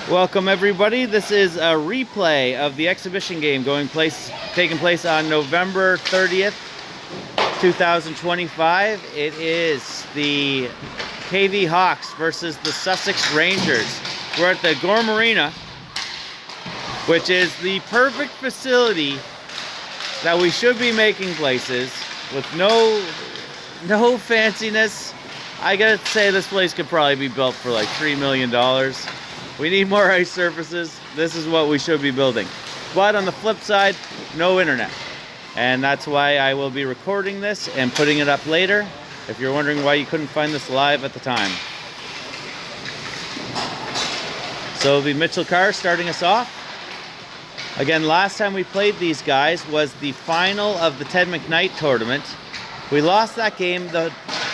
Welcome everybody. This is a replay of the exhibition game taking place on November 30th, 2025. It is the KV Hawks versus the Sussex Rangers. We're at the Gorm Arena, which is the perfect facility that we should be making places with no fanciness. I gotta say, this place could probably be built for like $3 million. We need more ice surfaces. This is what we should be building. But on the flip side, no internet. And that's why I will be recording this and putting it up later, if you're wondering why you couldn't find this live at the time. So it'll be Mitchell Carr starting us off. Again, last time we played these guys was the final of the Ted McKnight tournament. We lost that game. The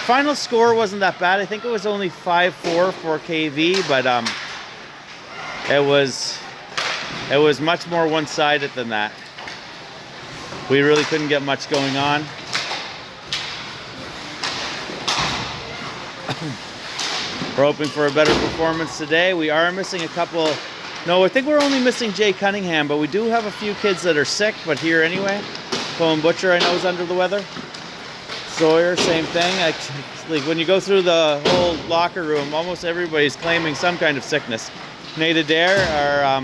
final score wasn't that bad. I think it was only 5-4 for KV, but it was much more one-sided than that. We really couldn't get much going on. We're hoping for a better performance today. We are missing a couple. No, I think we're only missing Jay Cunningham, but we do have a few kids that are sick, but here anyway. Cohen Butcher, I know, is under the weather. Sawyer, same thing. Like when you go through the whole locker room, almost everybody's claiming some kind of sickness. Nate Adair, our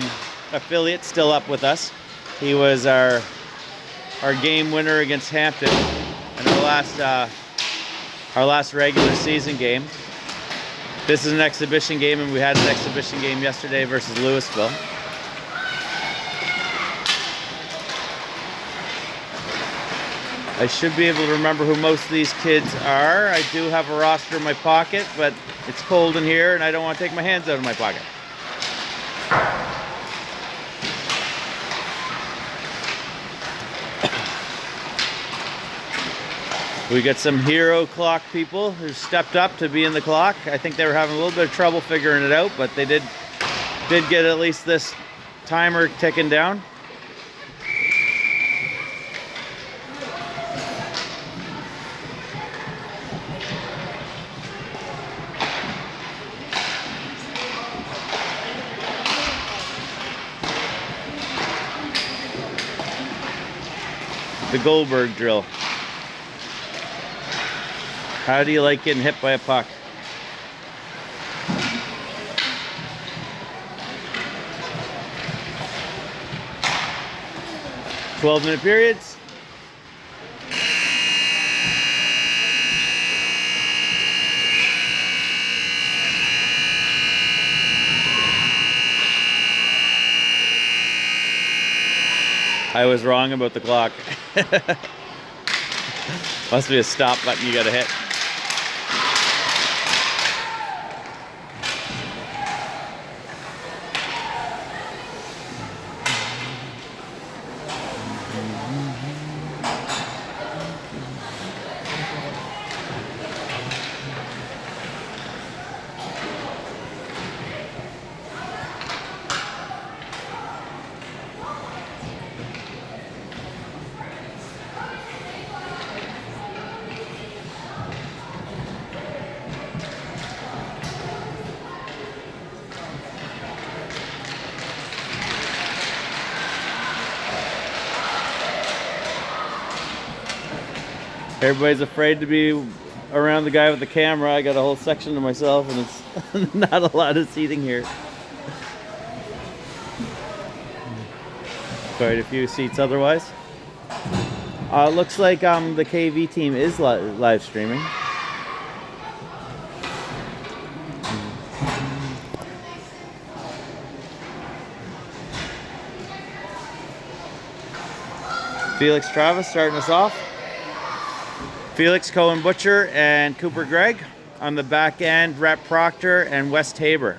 affiliate, still up with us. He was our game winner against Hampton in our last regular season game. This is an exhibition game, and we had an exhibition game yesterday versus Louisville. I should be able to remember who most of these kids are. I do have a roster in my pocket, but it's cold in here, and I don't want to take my hands out of my pocket. We got some hero clock people who stepped up to be in the clock. I think they were having a little bit of trouble figuring it out, but they did get at least this timer ticking down. The Goldberg drill. How do you like getting hit by a puck? "12-minute periods. I was wrong about the clock. Must be a stop button you gotta hit. Everybody's afraid to be around the guy with the camera. I got a whole section to myself, and it's not a lot of seating here. Quite a few seats otherwise. Looks like the KV team is live streaming. Felix Travis starting us off. Felix, Cohen Butcher, and Cooper Gregg. On the back end, Rhett Proctor and Wes Tabor.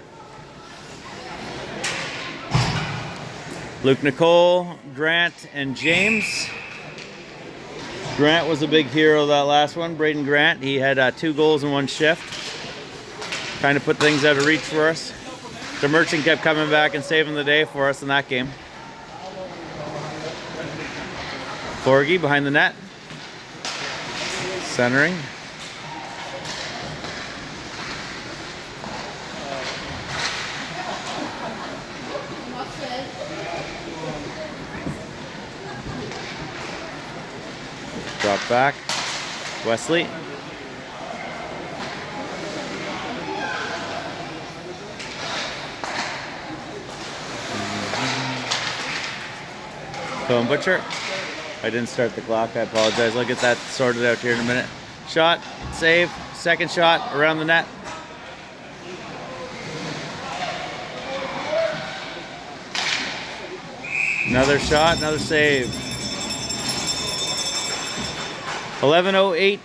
Luke Nicole, Grant, and James. Grant was a big hero that last one. Braden Grant, he had 2 goals in 1 shift. Kind of put things out of reach for us. The Merchant kept coming back and saving the day for us in that game. Forgy behind the net. Centering. Drop back. Wesley. Cohen Butcher. I didn't start the clock. I apologize. I'll get that sorted out here in a minute. Shot. Save. Second shot around the net. Another shot. Another save. 11:08.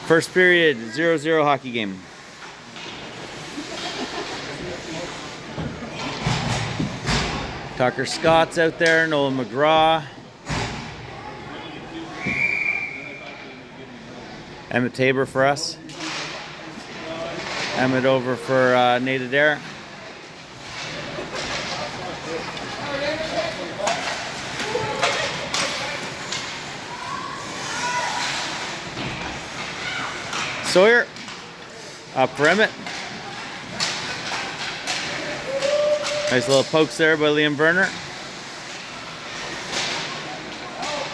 First period. 0-0 hockey game. Tucker Scott's out there. Nolan McGraw. Emmett Tabor for us. Emmett over for Nate Adair. Sawyer up for Emmett. Nice little pokes there by Liam Werner.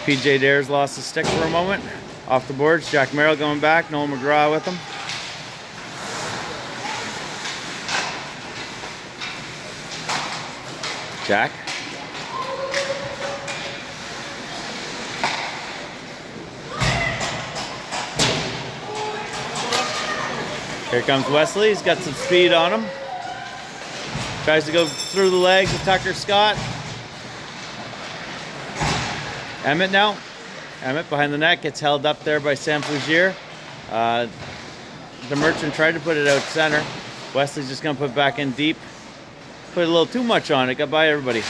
PJ Dares lost his stick for a moment. Off the boards, Jack Merrill going back, Noel McGraw with him. Jack. Here comes Wesley, he's got some speed on him. Tries to go through the legs of Tucker Scott. Emmett now. Emmett behind the net, gets held up there by Sam Fougier. The Merchant tried to put it out center. Wesley's just gonna put it back in deep. Put a little too much on it, got by everybody.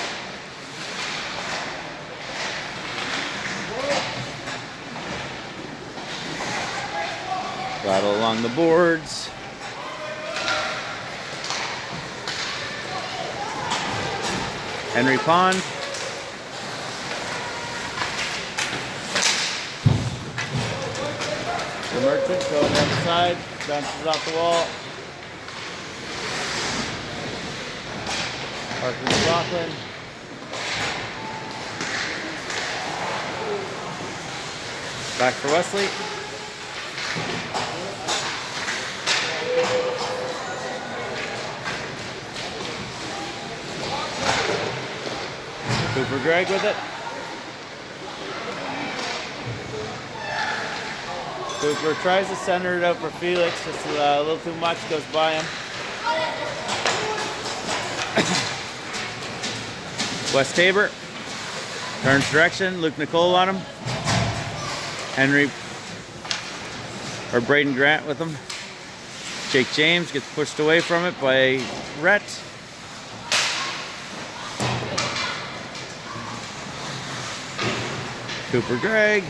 Battle along the boards. Henry Pond. The Merchant going down the side, bounces off the wall. Parker McLaughlin. Back for Wesley. Cooper Gregg with it. Cooper tries to center it out for Felix, just a little too much, goes by him. West Tabor turns direction, Luke Nicole on him. Henry, or Braden Grant with him. Jake James gets pushed away from it by Rhett. Cooper Gregg.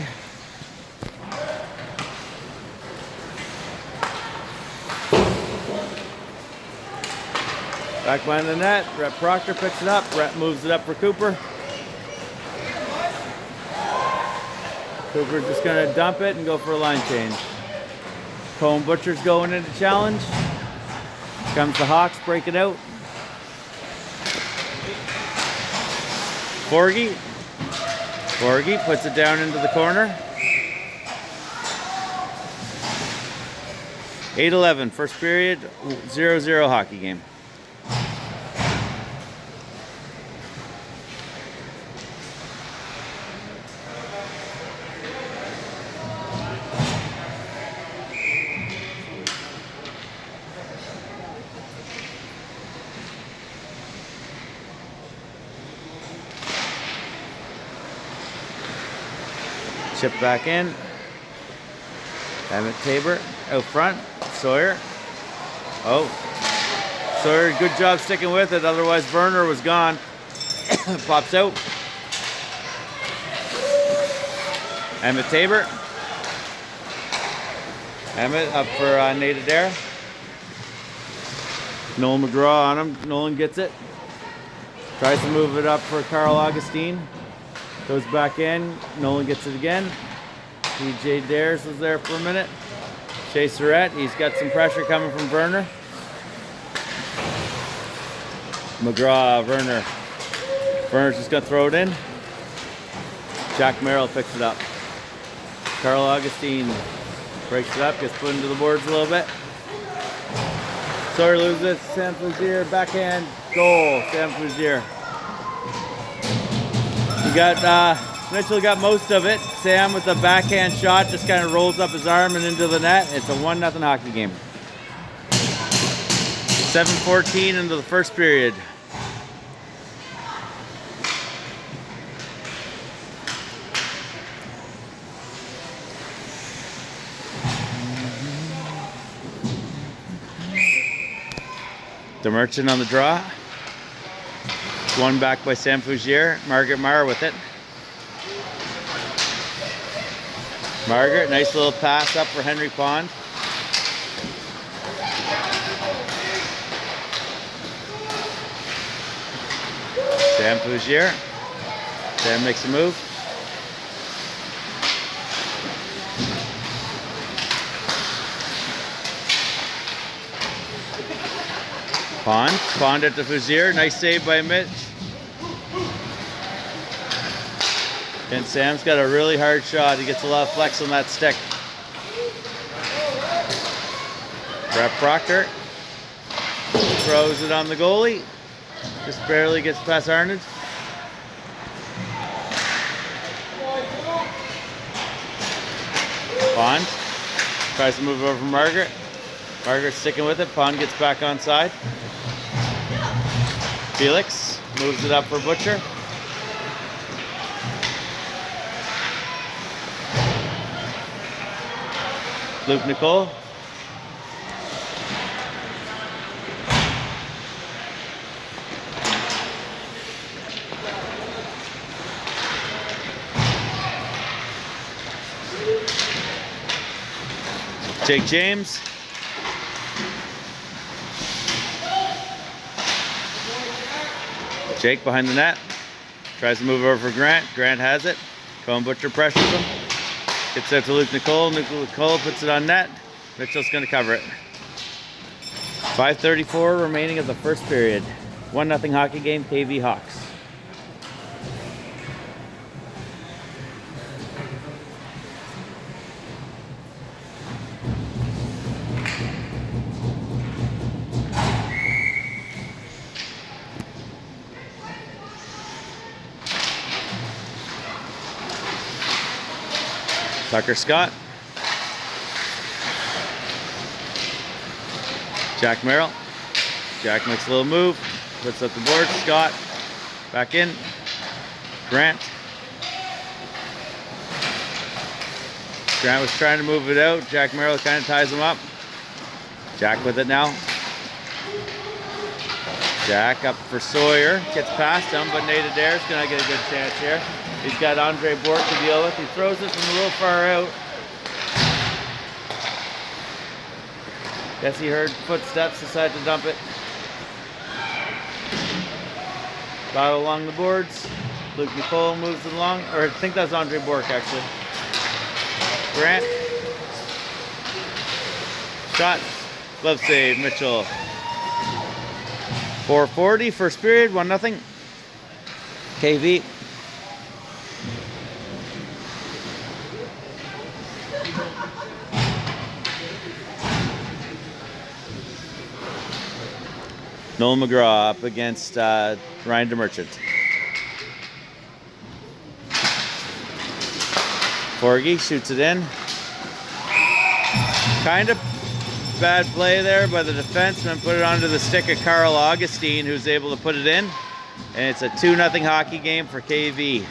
Back behind the net, Brett Proctor picks it up. Brett moves it up for Cooper. Cooper's just gonna dump it and go for a line change. Cohen Butcher's going into challenge. Comes the Hawks, break it out. Forgy puts it down into the corner. 8-11, first period, 0-0 hockey game. Chip back in. Emmett Tabor out front. Sawyer. Oh. Sawyer, good job sticking with it. Otherwise, Werner was gone. Pops out. Emmett Tabor. Emmett up for Nate Adair. Nolan McGraw on him. Nolan gets it. Tries to move it up for Carl Augustine. Goes back in. Nolan gets it again. PJ Dares was there for a minute. Shea Surratt, he's got some pressure coming from Werner. McGraw, Werner. Werner's just going to throw it in. Jack Merrill picks it up. Carl Augustine breaks it up, gets put into the boards a little bit. Sawyer loses it. Sam Fouzier, backhand, goal. Sam Fouzier. You got Mitchell got most of it. Sam with the backhand shot just kind of rolls up his arm and into the net. It's a 1-0 hockey game. 7:14 into the first period. The Merchant on the draw. One back by Sam Fouzier. Margaret Meyer with it. Margaret, nice little pass up for Henry Pond. Sam Fouzier. Sam makes a move. Pond at the Fouzier. Nice save by Mitch. And Sam's got a really hard shot. He gets a lot of flex on that stick. Brett Proctor throws it on the goalie. Just barely gets past Arnott. Pond tries to move over from Margaret. Margaret's sticking with it. Pond gets back on side. Felix moves it up for Butcher. Luke Nicole. Jake James. Jake behind the net. Tries to move over for Grant. Grant has it. Cohen Butcher pressures him. Gets out to Luke Nicole. Luke Nicole puts it on net. Mitchell's going to cover it. 5:34 remaining of the first period. 1-0 hockey game, KV Hawks. Tucker Scott. Jack Merrill. Jack makes a little move. Puts up the board. Scott. Back in. Grant. Grant was trying to move it out. Jack Merrill kind of ties him up. Jack with it now. Jack up for Sawyer. Gets past him, but Nate Adair's going to get a good chance here. He's got Andre Bork to deal with. He throws it from a little far out. Guess he heard footsteps, decided to dump it. Got it along the boards. Luke Nicole moves it along. Or I think that's Andre Bork, actually. Grant. Shot. Glove save, Mitchell. 4:40, first period, 1-0. KV. Noel McGraw up against Ryan DeMerchant. Forgy shoots it in. Kind of bad play there by the defenseman. Put it onto the stick of Carl Augustine, who's able to put it in. And it's a 2-0 hockey game for KV.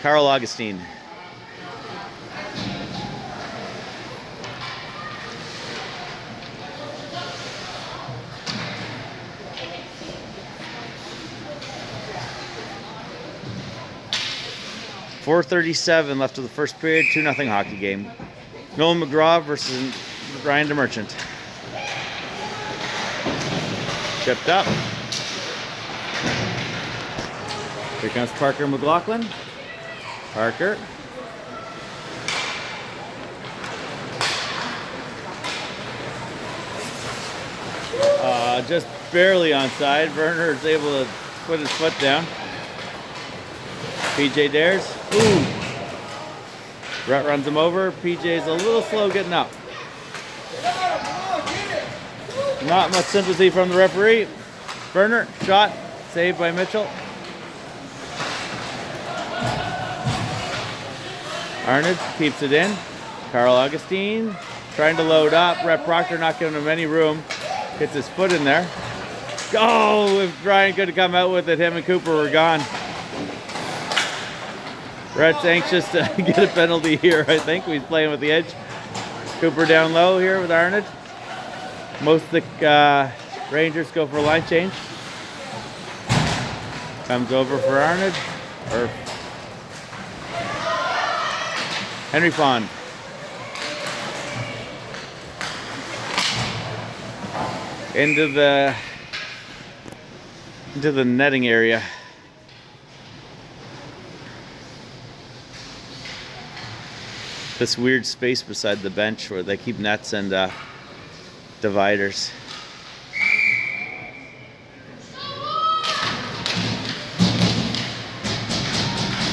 Carl Augustine. .437 left of the first period, 2-0 hockey game. Noel McGraw versus Ryan DeMerchant. Chipped up. Here comes Parker McLaughlin. Parker. Just barely onside. Werner is able to put his foot down. PJ Dares. Ooh. Brett runs him over. PJ's a little slow getting up. Not much sympathy from the referee. Werner, shot, saved by Mitchell. Arnott keeps it in. Carl Augustine trying to load up. Rhett Proctor not giving him any room. Gets his foot in there. Oh, if Brian could have come out with it, him and Cooper were gone. Rhett's anxious to get a penalty here, I think. He's playing with the edge. Cooper down low here with Arnott. Most of the Rangers go for a line change. Comes over for Arnott. Or Henry Pond. Into the netting area. This weird space beside the bench where they keep nets and dividers.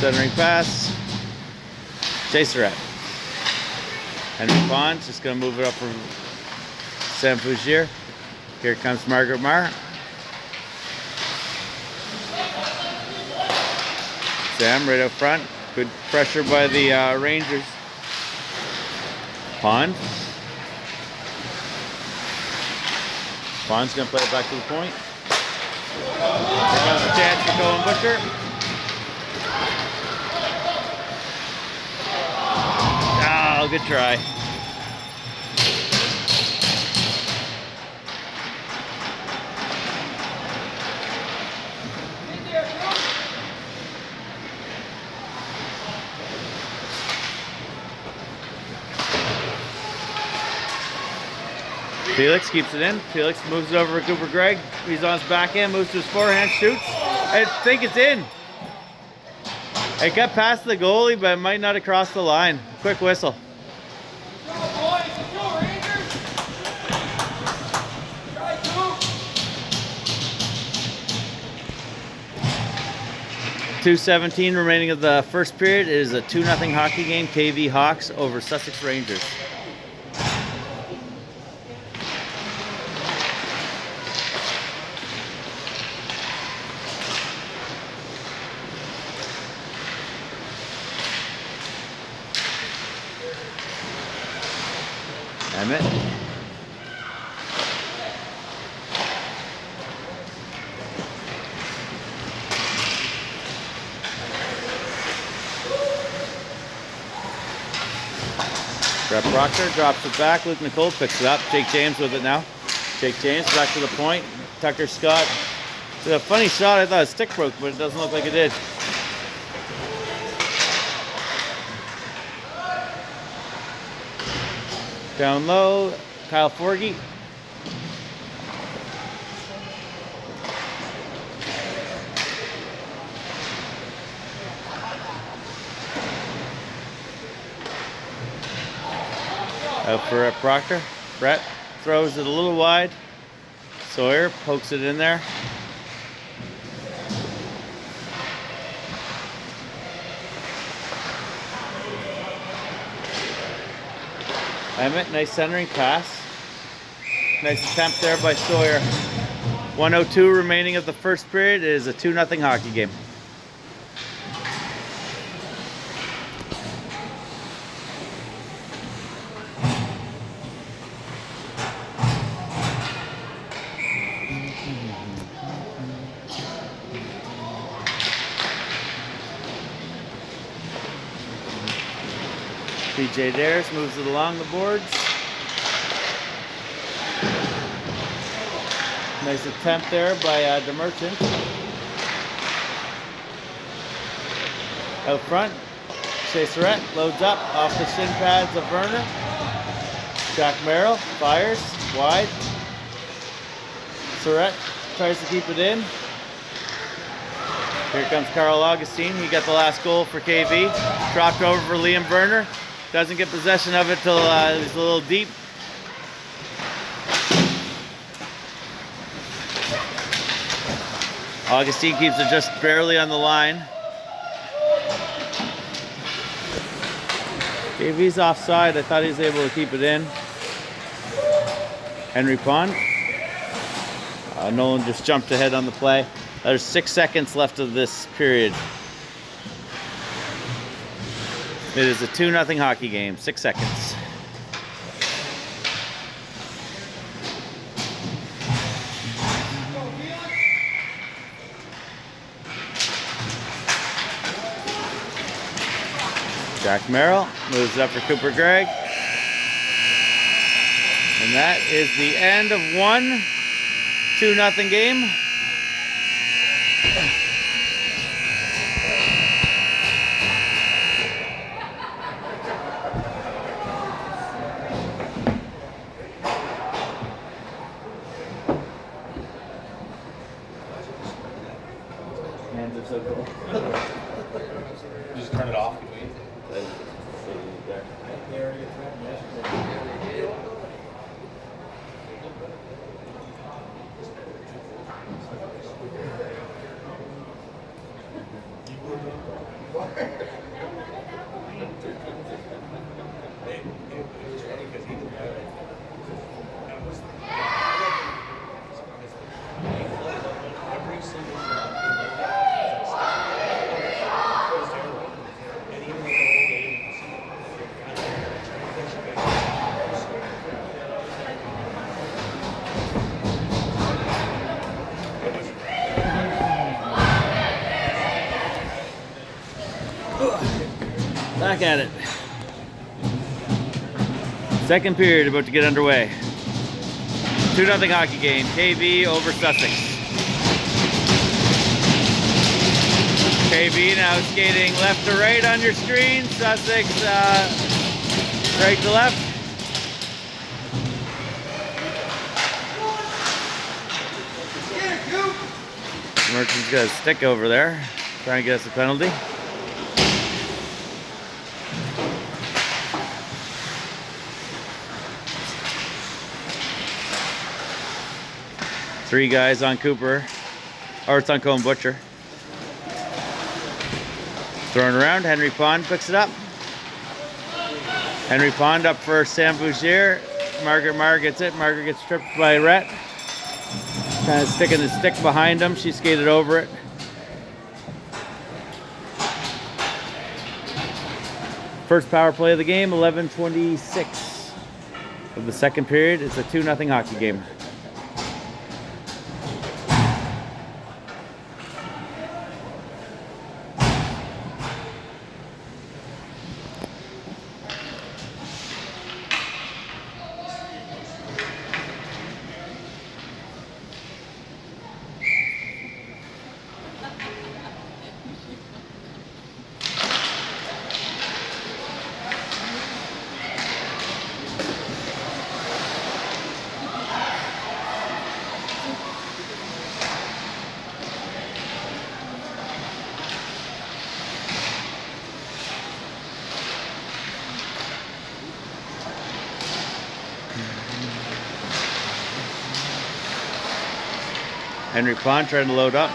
Centering pass. Chaserette. Henry Pond just going to move it up from Sam Fougier. Here comes Margaret Marr. Sam right up front. Good pressure by the Rangers. Pond. Pond's going to play it back to the point. Here comes a chance for Colin Butcher. Oh, good try. Felix keeps it in. Felix moves it over to Cooper Gregg. He's on his backhand, moves to his forehand, shoots. I think it's in. It got past the goalie, but it might not have crossed the line. Quick whistle. Go, boys. Go, Rangers. Try to. 2:17 remaining of the first period. It is a 2-0 hockey game. KV Hawks over Sussex Rangers. Emmett. Brett Proctor drops it back. Luke Nicole picks it up. Jake James with it now. Jake James back to the point. Tucker Scott. It's a funny shot. I thought his stick broke, but it doesn't look like it did. Down low, Kyle Forgy. Out for Brett Proctor. Brett throws it a little wide. Sawyer pokes it in there. Emmett, nice centering pass. Nice attempt there by Sawyer. 1:02 remaining of the first period. It is a 2-0 hockey game. PJ Dares moves it along the boards. Nice attempt there by DeMerchant. Out front, Chaserette loads up off the shin pads of Werner. Jack Merrill fires wide. Surrett tries to keep it in. Here comes Carl Augustine. He got the last goal for KV. Dropped over for Liam Werner. Doesn't get possession of it till he's a little deep. Augustine keeps it just barely on the line. KV's offside. I thought he was able to keep it in. Henry Pond. Nolan just jumped ahead on the play. There's 6 seconds left of this period. It is a 2-0 hockey game. 6 seconds. Jack Merrill moves up for Cooper Gregg. And that is the end of one 2-0 game. Hands are so cool. Just turn it off. Back at it. Second period about to get underway. 2-0 hockey game. KV over Sussex. KV now skating left to right on your screen. Sussex right to left. Merchant's got a stick over there, trying to get us a penalty. Three guys on Cooper, or it's on Cohen Butcher. Thrown around, Henry Pond picks it up. Henry Pond up for Sam Bougier. Margaret gets it. Margaret gets tripped by Rhett. Kind of sticking the stick behind him. She skated over it. First power play of the game, 11:26 of the second period. It's a 2-0 hockey game. Henry Pond trying to load up.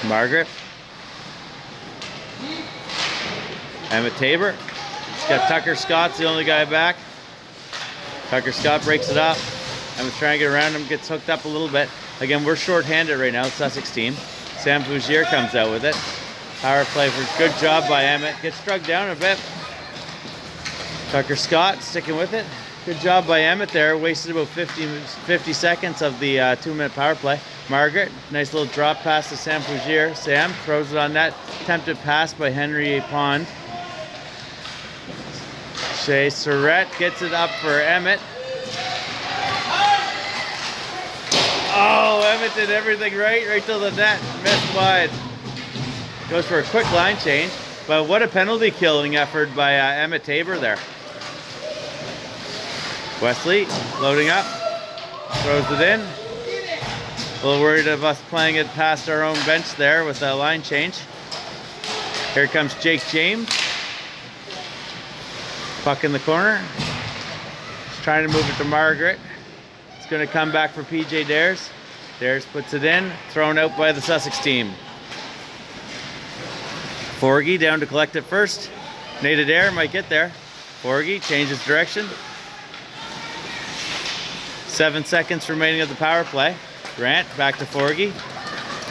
Margaret. Emmett Tabor. He's got Tucker Scott's the only guy back. Tucker Scott breaks it up. Emmett's trying to get around him, gets hooked up a little bit. Again, we're short-handed right now, Sussex team. Sam Bougier comes out with it. Power play for good job by Emmett. Gets struck down a bit. Tucker Scott sticking with it. Good job by Emmett there. Wasted about 50 seconds of the 2-minute power play. Margaret, nice little drop pass to Sam Bougier. Sam throws it on net. Attempted pass by Henry Pond. Shea Surratt gets it up for Emmett. Oh, Emmett did everything right till the net. Missed wide. Goes for a quick line change. But what a penalty killing effort by Emmett Tabor there. Wesley loading up, throws it in. A little worried of us playing it past our own bench there with a line change. Here comes Jake James. Puck in the corner. He's trying to move it to Margaret. It's going to come back for PJ Dares. Dares puts it in, thrown out by the Sussex team. Forgy down to collect it first. Nate Adair might get there. Forgy changes direction. 7 seconds remaining of the power play. Grant back to Forgy.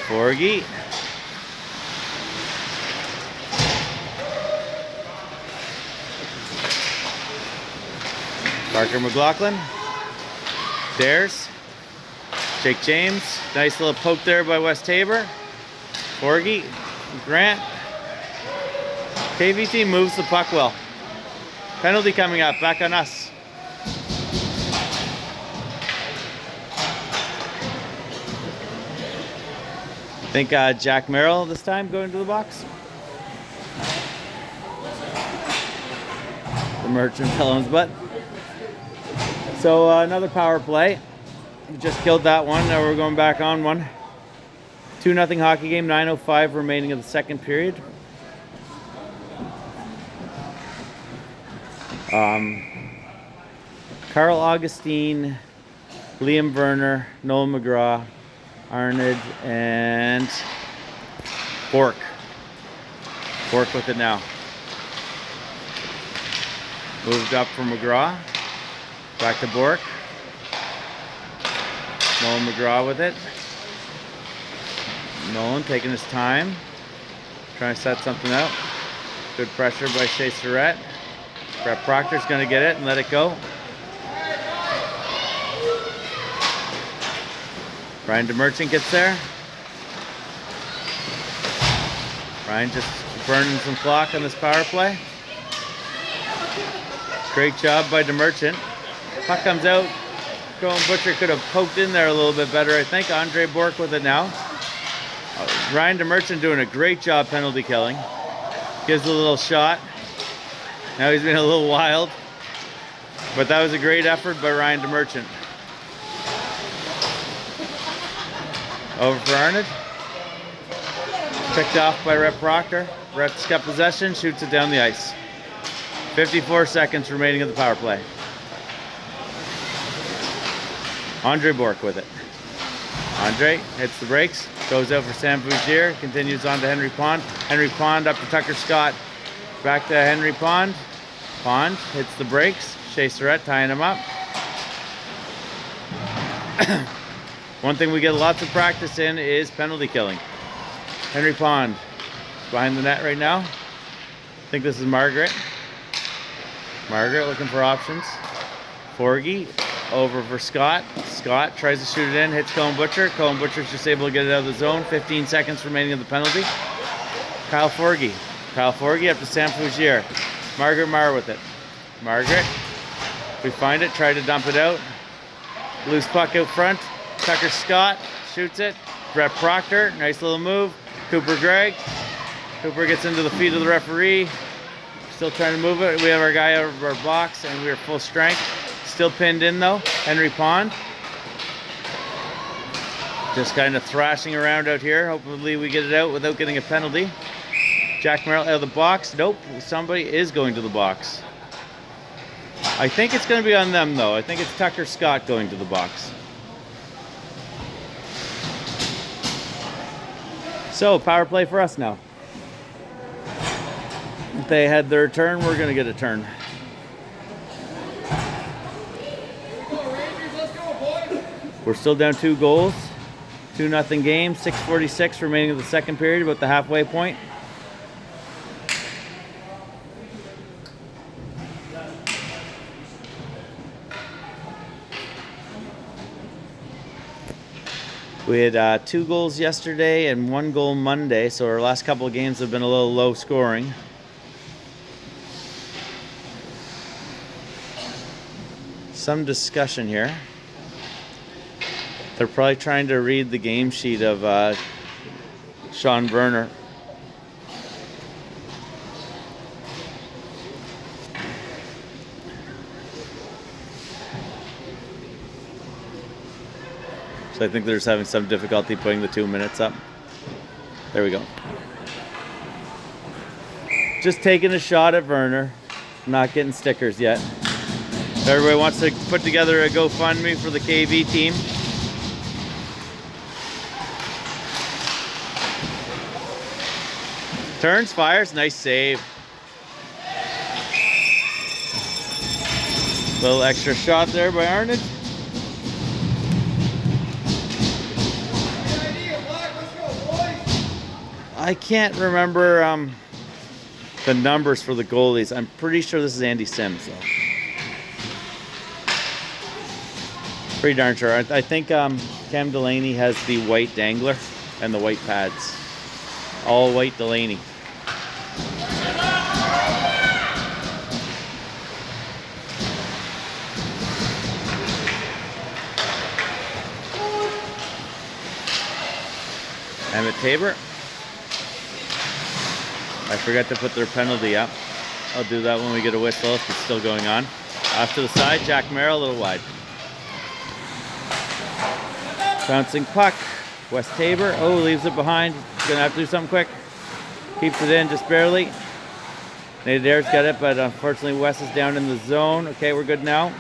Forgy. Parker McLaughlin. Dares. Jake James. Nice little poke there by West Tabor. Forgy. Grant. KVT moves the puck well. Penalty coming up. Back on us. I think Jack Merrill this time going to the box. The Merchant fell on his butt. So another power play. We just killed that one. Now we're going back on one. 2-0 hockey game. 9:05 remaining of the second period. Carl Augustine, Liam Werner, Noel McGraw, Arnid, and Bork. Bork with it now. Moved up from McGraw. Back to Bork. Nolan McGraw with it. Nolan taking his time. Trying to set something out. Good pressure by Shea Surratt. Brett Proctor's going to get it and let it go. Ryan DeMerchant gets there. Ryan just burning some clock on this power play. Great job by DeMerchant. Puck comes out. Cohen Butcher could have poked in there a little bit better, I think. Andre Bork with it now. Ryan DeMerchant doing a great job penalty killing. Gives a little shot. Now he's been a little wild. But that was a great effort by Ryan DeMerchant. Over for Arnott. Picked off by Rhett Proctor. Rhett's got possession, shoots it down the ice. 54 seconds remaining of the power play. Andre Bork with it. Andre hits the brakes, goes out for Sam Bougier, continues on to Henry Pond. Henry Pond up to Tucker Scott. Back to Henry Pond. Pond hits the brakes. Shea Surratt tying him up. One thing we get lots of practice in is penalty killing. Henry Pond behind the net right now. I think this is Margaret. Margaret looking for options. Forgy over for Scott. Scott tries to shoot it in, hits Cohen Butcher. Cohen Butcher's just able to get it out of the zone. 15 seconds remaining of the penalty. Kyle Forgy. Kyle Forgy up to Sam Fougier. Margaret Marr with it. Margaret. We find it, try to dump it out. Loose puck out front. Tucker Scott shoots it. Brett Proctor, nice little move. Cooper Gregg. Cooper gets into the feet of the referee. Still trying to move it. We have our guy out of our box and we are full strength. Still pinned in though. Henry Pond. Just kind of thrashing around out here. Hopefully we get it out without getting a penalty. Jack Merrill out of the box. Nope, somebody is going to the box. I think it's going to be on them though. I think it's Tucker Scott going to the box. So, power play for us now. If they had their turn, we're going to get a turn. We're still down 2 goals. 2-0 game. 6:46 remaining of the second period, about the halfway point. We had 2 goals yesterday and 1 goal Monday, so our last couple of games have been a little low scoring. Some discussion here. They're probably trying to read the game sheet of Sean Werner. So I think they're just having some difficulty putting the 2 minutes up. There we go. Just taking a shot at Werner. Not getting stickers yet. Everybody wants to put together a GoFundMe for the KV team. Turns, fires, nice save. Little extra shot there by Arnott. I can't remember the numbers for the goalies. I'm pretty sure this is Andy Sims, though. Pretty darn sure. I think Cam Delaney has the white dangler and the white pads. All white Delaney. Emmett Tabor. I forgot to put their penalty up. I'll do that when we get a whistle if it's still going on. Off to the side, Jack Merrill, a little wide. Bouncing puck, West Tabor. Oh, leaves it behind. Gonna have to do something quick. Keeps it in just barely. Nate Adair's got it, but unfortunately West is down in the zone. Okay, we're good now.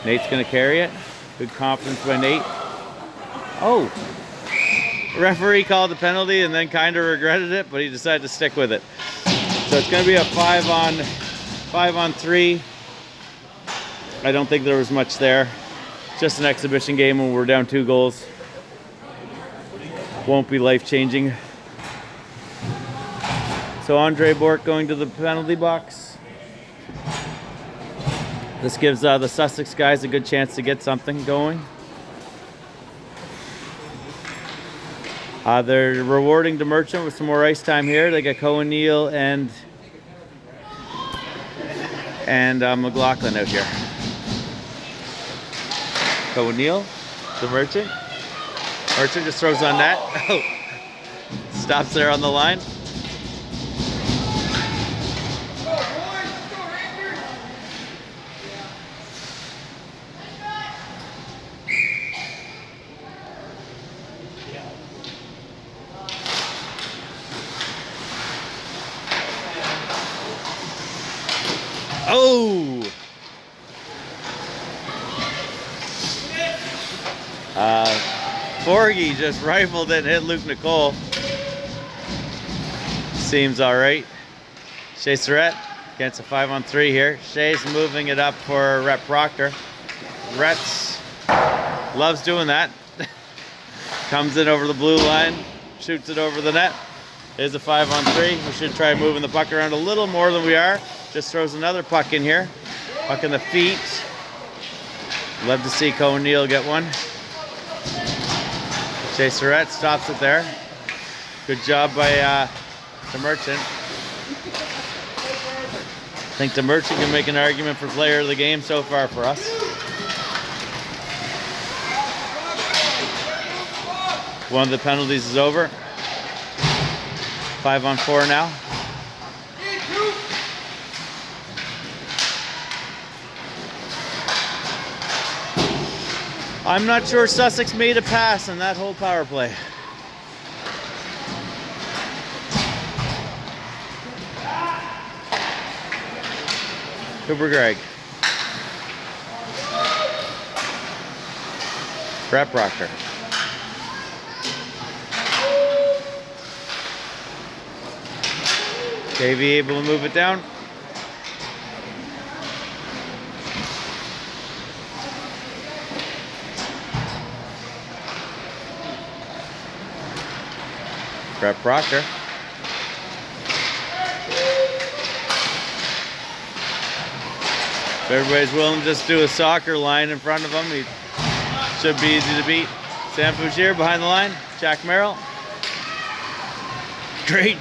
Nate's gonna carry it. Good confidence by Nate. Oh! Referee called the penalty and then kind of regretted it, but he decided to stick with it. So it's going to be a 5-on-3. I don't think there was much there. Just an exhibition game when we're down 2 goals. Won't be life-changing. So Andre Bork going to the penalty box. This gives the Sussex guys a good chance to get something going. They're rewarding DeMerchant with some more ice time here. They got Cohen Neal and McLaughlin out here. Cohen Neal, DeMerchant. Merchant just throws on net. Oh, stops there on the line. Oh! Forgy just rifled it and hit Luke Nicole. Seems all right. Shea Surratt against a 5-on-3 here. Shea's moving it up for Rhett Proctor. Rhett's loves doing that. Comes in over the blue line, shoots it over the net. Is a 5-on-3. We should try moving the puck around a little more than we are. Just throws another puck in here. Puck in the feet. Love to see Cohen Neal get one. Shea Surratt stops it there. Good job by DeMerchant. I think DeMerchant can make an argument for player of the game so far for us. One of the penalties is over. 5-on-4 now. I'm not sure Sussex made a pass in that whole power play. Cooper Gregg. Brett Proctor. KV able to move it down. Brett Proctor. If everybody's willing to just do a soccer line in front of him, he should be easy to beat. Sam Fougier behind the line. Jack Merrill. Great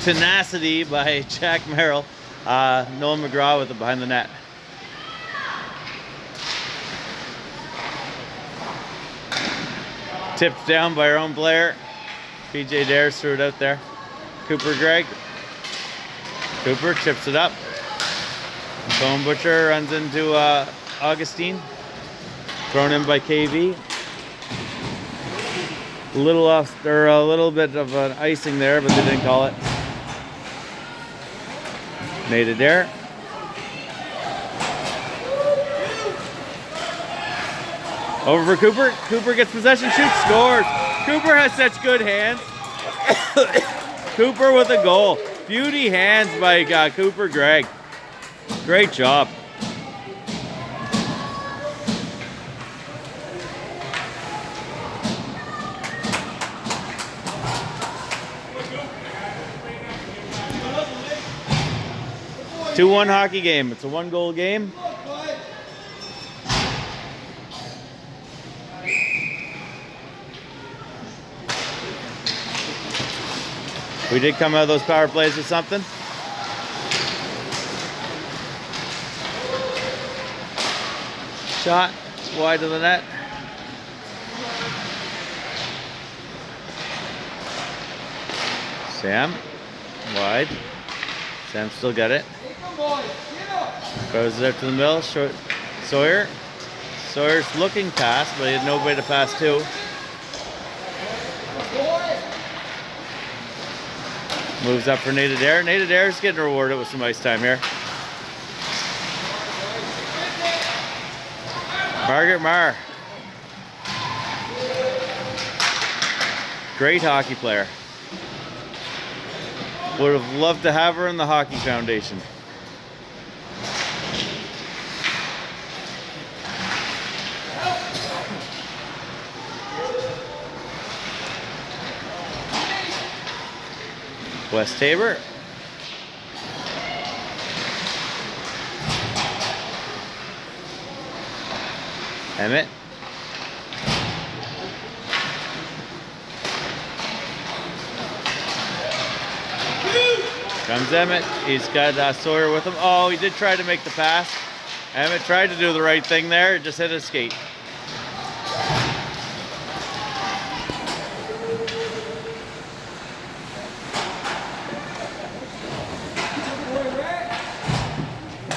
tenacity by Jack Merrill. Nolan McGraw with it behind the net. Tipped down by our own player. PJ Dares threw it out there. Cooper Gregg. Cooper chips it up. Bone Butcher runs into Augustine. Thrown in by KV. A little off, or a little bit of an icing there, but they didn't call it. Nate Adair. Over for Cooper. Cooper gets possession, shoots, scores. Cooper has such good hands. Cooper with a goal. Beauty hands by Cooper Gregg. Great job. Two-one hockey game. It's a one-goal game. We did come out of those power plays with something. Shot wide of the net. Sam, wide. Sam still got it. Throws it up to the middle. Short. Sawyer. Sawyer's looking past, but he had nobody to pass to. Moves up for Nate Adair. Nate Adair's getting rewarded with some ice time here. Margaret Marr. Great hockey player. Would have loved to have her in the Hockey Foundation. West Tabor. Emmett. Comes Emmett. He's got Sawyer with him. Oh, he did try to make the pass. Emmett tried to do the right thing there. Just hit his skate.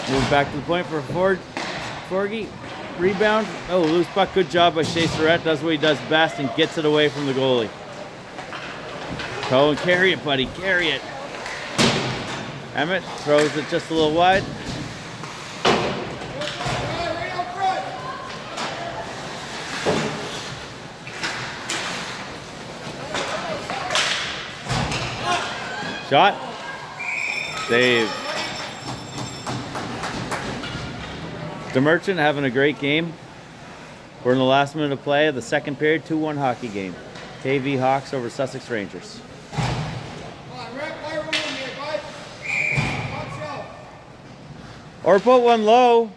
Move back to the point for Forgy. Rebound. Oh, loose puck. Good job by Shea Surratt. Does what he does best and gets it away from the goalie. Go and carry it, buddy. Carry it. Emmett throws it just a little wide. Shot. Save. DeMerchant having a great game. We're in the last minute of play of the second period, 2-1 hockey game. KV Hawks over Sussex Rangers. Or put one low.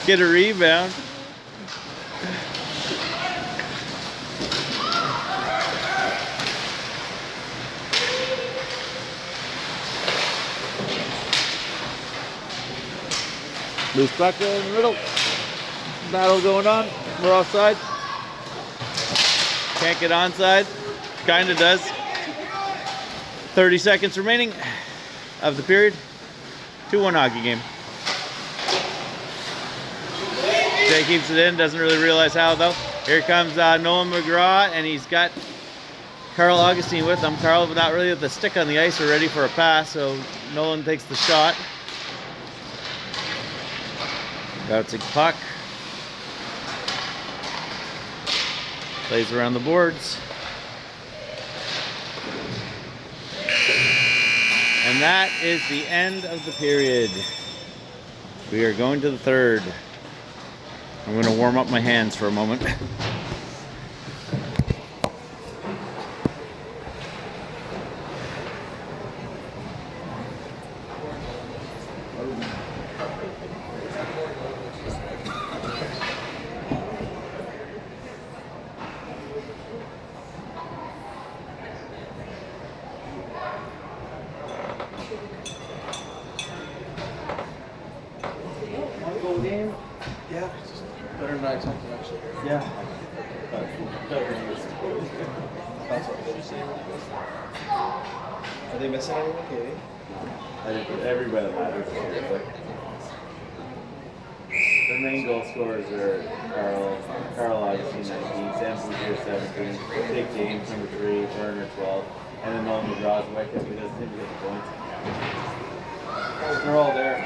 Get a rebound. Loose puck in the middle. Battle going on. We're offside. Can't get onside. Kinda does. 30 seconds remaining of the period. 2-1 hockey game. Jay keeps it in. Doesn't really realize how though. Here comes Nolan McGraw, and he's got Carl Augustine with him. Carl not really with the stick on the ice or ready for a pass, so Nolan takes the shot. Bouncing puck. Plays around the boards. And that is the end of the period. We are going to the third. I'm going to warm up my hands for a moment. Game? Yeah, it's just better than I expected actually. Yeah. That's what did you say? Are they missing anyone, Katie? I think everybody that matters. The main goal scorers are Carl Augustine 19, Sam Boucher 17, Dick James number 3, Werner 12, and then Nolan McGraw's away because he doesn't seem to get the points. They're all there.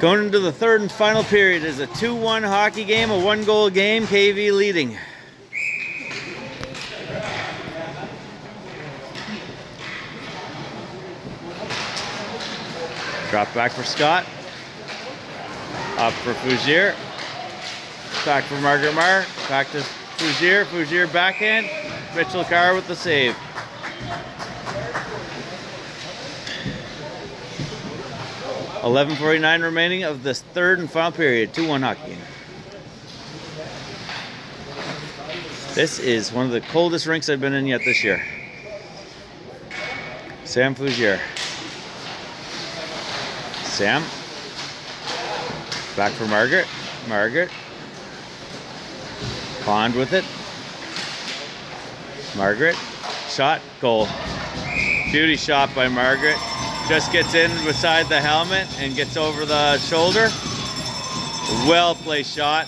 Going into the third and final period is a 2-1 hockey game, a 1-goal game, KV leading. Drop back for Scott. Up for Fougier. Back for Margaret Marr. Back to Fougier. Fougier backhand. Mitchell Carr with the save. $11:49 remaining of this third and final period. 2-1 hockey game. This is one of the coldest rinks I've been in yet this year. Sam Fougier. Sam. Back for Margaret. Margaret. Pond with it. Margaret. Shot. Goal. Beauty shot by Margaret. Just gets in beside the helmet and gets over the shoulder. Well placed shot.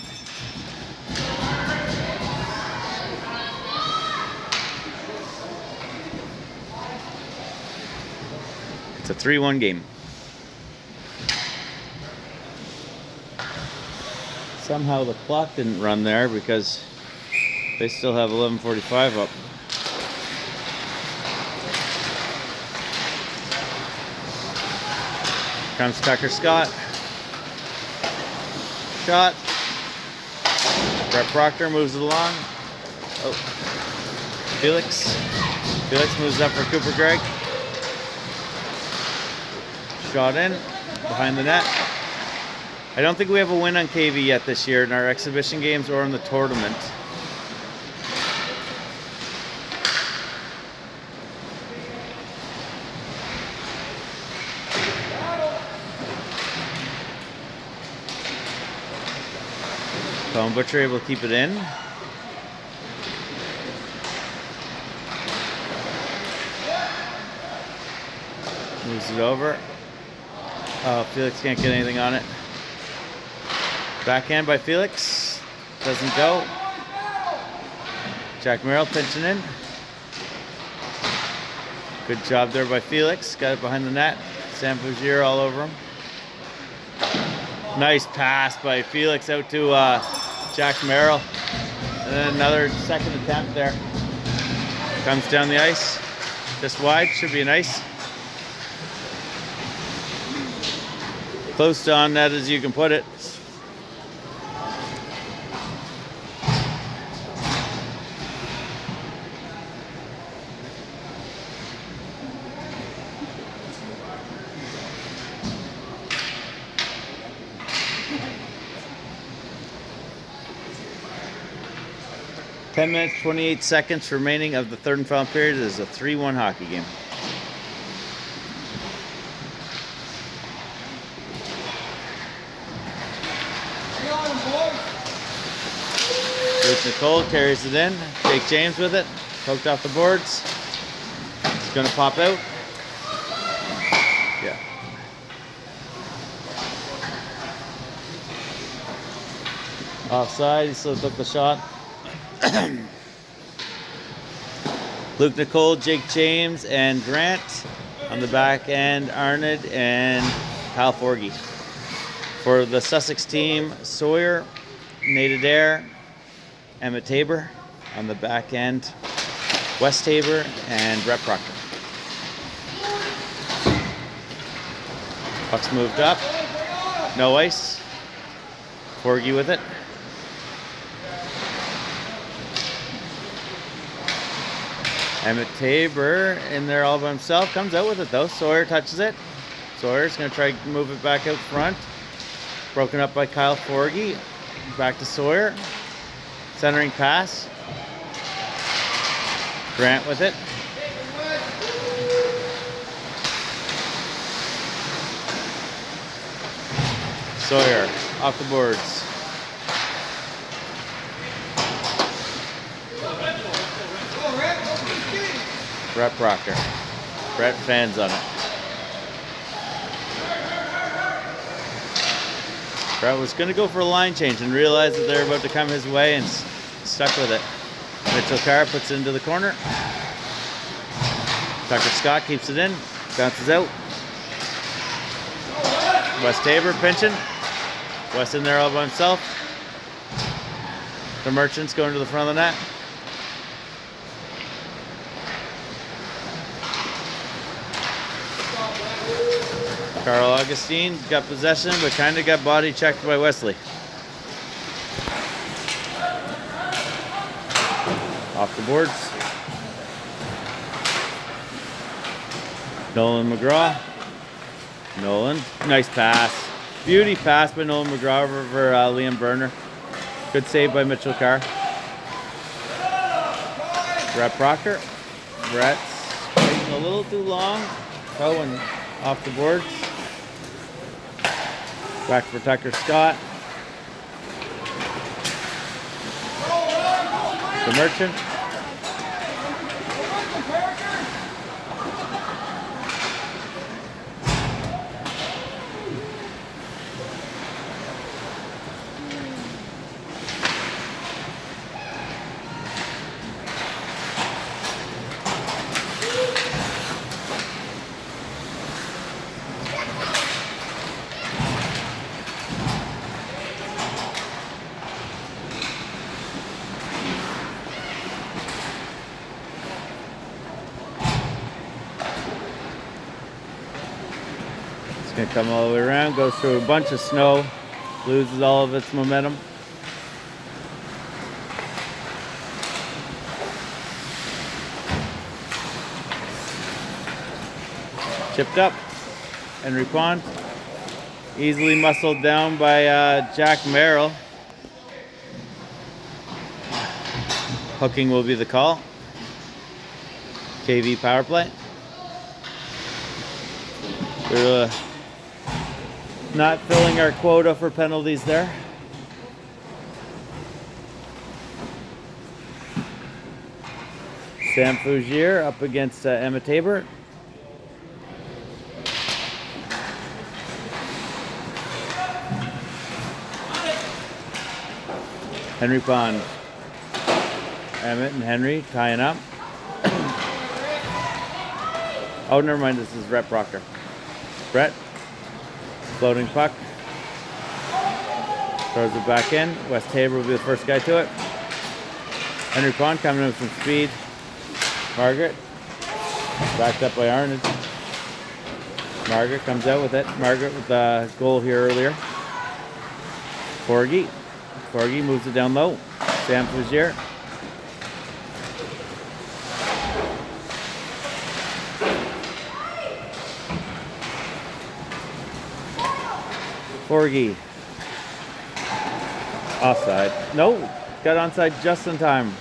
It's a 3-1 game. Somehow the clock didn't run there because they still have 11:45 up. Comes Tucker Scott. Shot. Brett Proctor moves it along. Oh. Felix. Felix moves up for Cooper Gregg. Shot in. Behind the net. I don't think we have a win on KV yet this year in our exhibition games or in the tournament. Colin Butcher able to keep it in. Moves it over. Oh, Felix can't get anything on it. Backhand by Felix. Doesn't go. Jack Merrill pinching in. Good job there by Felix. Got it behind the net. Sam Fougier all over him. Nice pass by Felix out to Jack Merrill. And then another second attempt there. Comes down the ice. Just wide. Should be nice. Close to on net as you can put it. Ten minutes, 28 seconds remaining of the third and final period. It is a 3-1 hockey game. Luke Nicole carries it in. Jake James with it. Poked off the boards. It's going to pop out. Yeah. Offside. He still took the shot. Luke Nicole, Jake James, and Grant. On the back end, Arnott and Kyle Forgy. For the Sussex team, Sawyer, Nate Adair, Emmett Tabor. On the back end, Wes Tabor and Brett Proctor. Puck's moved up. No ice. Forgy with it. Emmett Tabor in there all by himself. Comes out with it though. Sawyer touches it. Sawyer's going to try to move it back out front. Broken up by Kyle Forgy. Back to Sawyer. Centering pass. Grant with it. Sawyer off the boards. Brett Proctor. Brett fans on it. Brett was going to go for a line change and realized that they're about to come his way and stuck with it. Mitchell Carr puts it into the corner. Tucker Scott keeps it in. Bounces out. West Tabor pinching. West in there all by himself. The Merchants going to the front of the net. Carl Augustine got possession, but kind of got body checked by Wesley. Off the boards. Nolan McGraw. Nolan, nice pass. Beauty pass by Nolan McGraw over Liam Berner. Good save by Mitchell Carr. Brett Proctor. Brett's waiting a little too long. Cohen off the boards. Back for Tucker Scott. The Merchant. It's going to come all the way around, goes through a bunch of snow, loses all of its momentum. Chipped up. Henry Pond. Easily muscled down by Jack Merrill. Hooking will be the call. KV power play. We're not filling our quota for penalties there. Sam Fougier up against Emma Tabor. Henry Pond. Emmett and Henry tying up. Oh, never mind. This is Brett Proctor. Brett. Floating puck. Throws it back in. West Tabor will be the first guy to it. Henry Pond coming in with some speed. Margaret. Backed up by Arnott. Margaret comes out with it. Margaret with the goal here earlier. Forgy. Forgy moves it down low. Sam Fougier. Forgy. Offside. No, got onside just in time.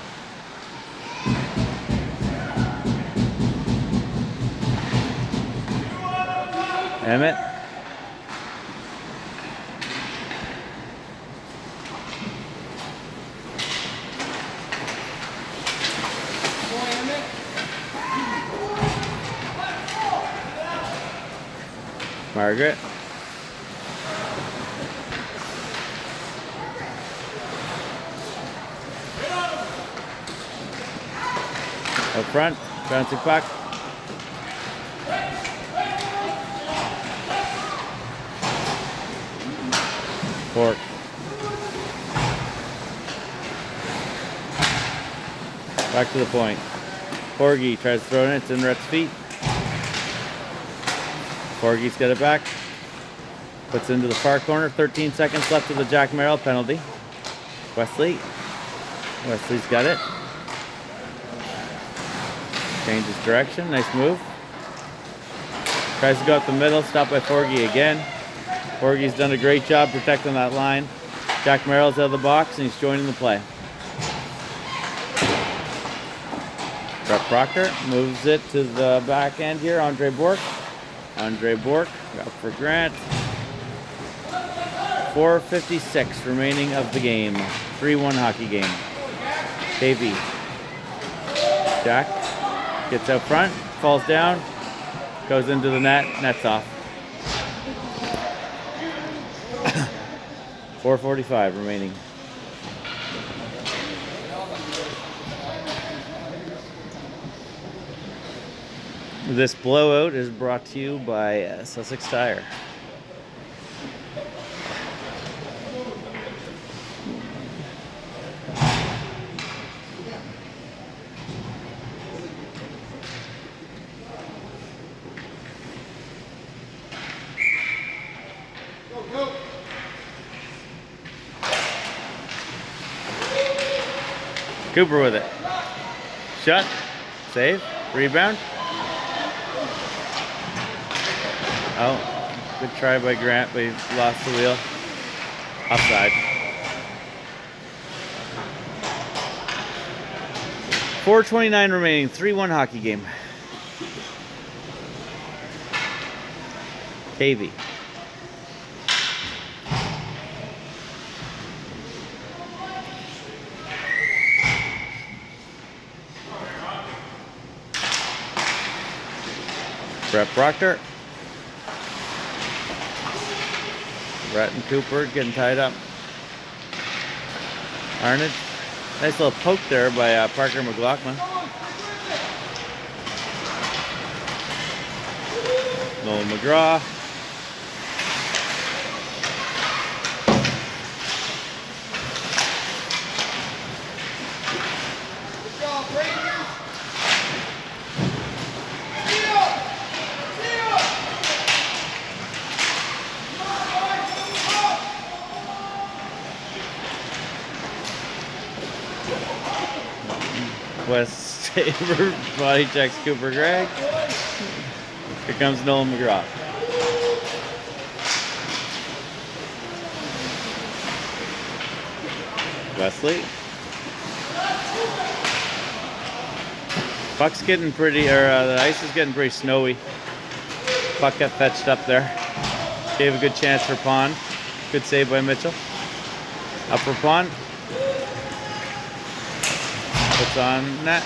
Emmett. Margaret. Up front, bouncing puck. Fork. Back to the point. Forgy tries to throw it in. It's in Rhett's feet. Forgy's got it back. Puts it into the far corner. 13 seconds left of the Jack Merrill penalty. Wesley. Wesley's got it. Changes direction. Nice move. Tries to go up the middle. Stopped by Forgy again. Forgy's done a great job protecting that line. Jack Merrill's out of the box and he's joining the play. Brett Proctor moves it to the back end here. Andre Bork. Andre Bork up for Grant. 4:56 remaining of the game. 3-1 hockey game. Davey. Jack gets out front, falls down, goes into the net, net's off. 4:45 remaining. This blowout is brought to you by Sussex Tire. Cooper with it. Shot. Save. Rebound. Oh, good try by Grant, but he lost the wheel. Offside. 4:29 remaining. 3-1 hockey game. KV. Brett Proctor. Brett and Cooper getting tied up. Arnott. Nice little poke there by Parker McLaughlin. Noel McGraw. Good job, Rangers. See ya. See ya. Come on, boys. Come on. West Saber body checks Cooper Gregg. Here comes Noel McGraw. Wesley. Puck's getting pretty, the ice is getting pretty snowy. Puck got fetched up there. Gave a good chance for Pond. Good save by Mitchell. Up for Pond. Puts on net.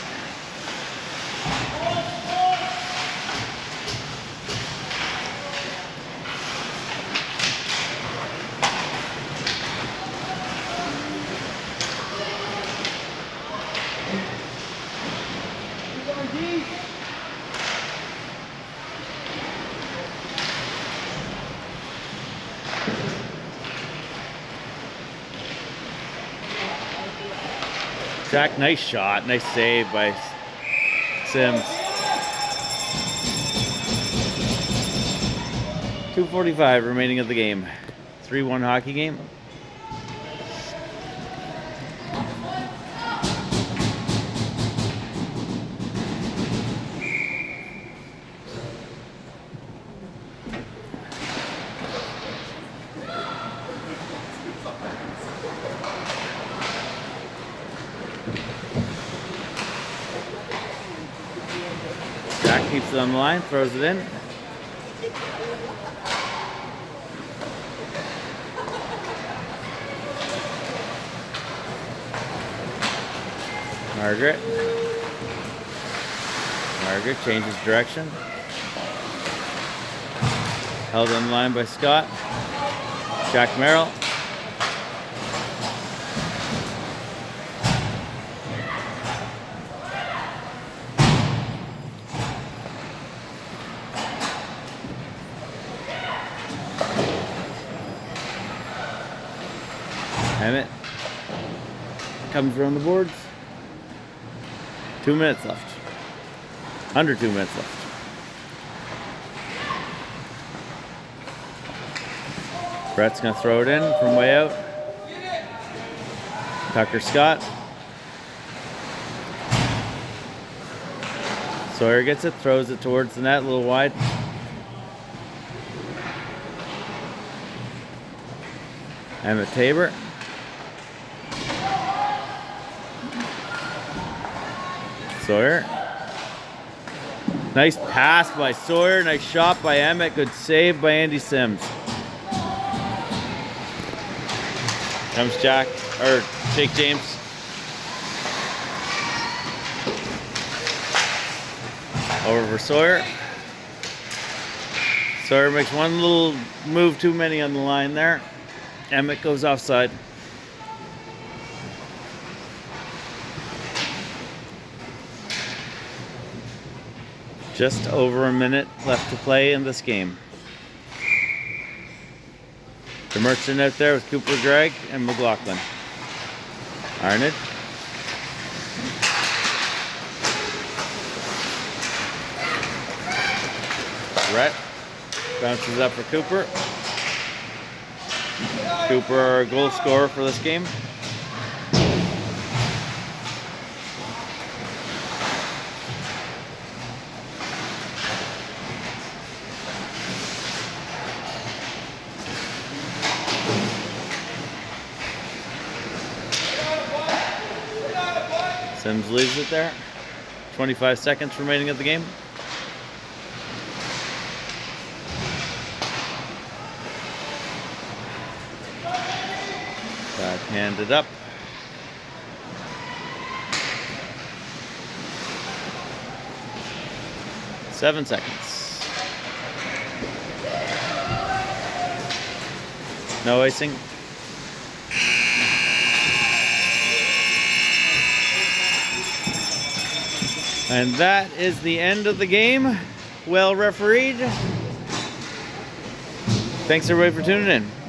Jack, nice shot. Nice save by Sims. 2:45 remaining of the game. 3-1 hockey game. Jack keeps it on the line, throws it in. Margaret. Margaret changes direction. Held on the line by Scott. Jack Merrill. Emmett comes around the boards. 2 minutes left. Under 2 minutes left. Brett's gonna throw it in from way out. Tucker Scott. Sawyer gets it, throws it towards the net, a little wide. Emmett Tabor. Sawyer. Nice pass by Sawyer. Nice shot by Emmett. Good save by Andy Sims. Comes Jack, or Jake James. Over for Sawyer. Sawyer makes one little move too many on the line there. Emmett goes offside. Just over a minute left to play in this game. The merchant out there with Cooper Gregg and McLaughlin. Arnott. Brett bounces up for Cooper. Cooper, our goal scorer for this game. Sims leaves it there. 25 seconds remaining of the game. Backhanded up. Seven seconds. No icing. And that is the end of the game. Well refereed. Thanks everybody for tuning in.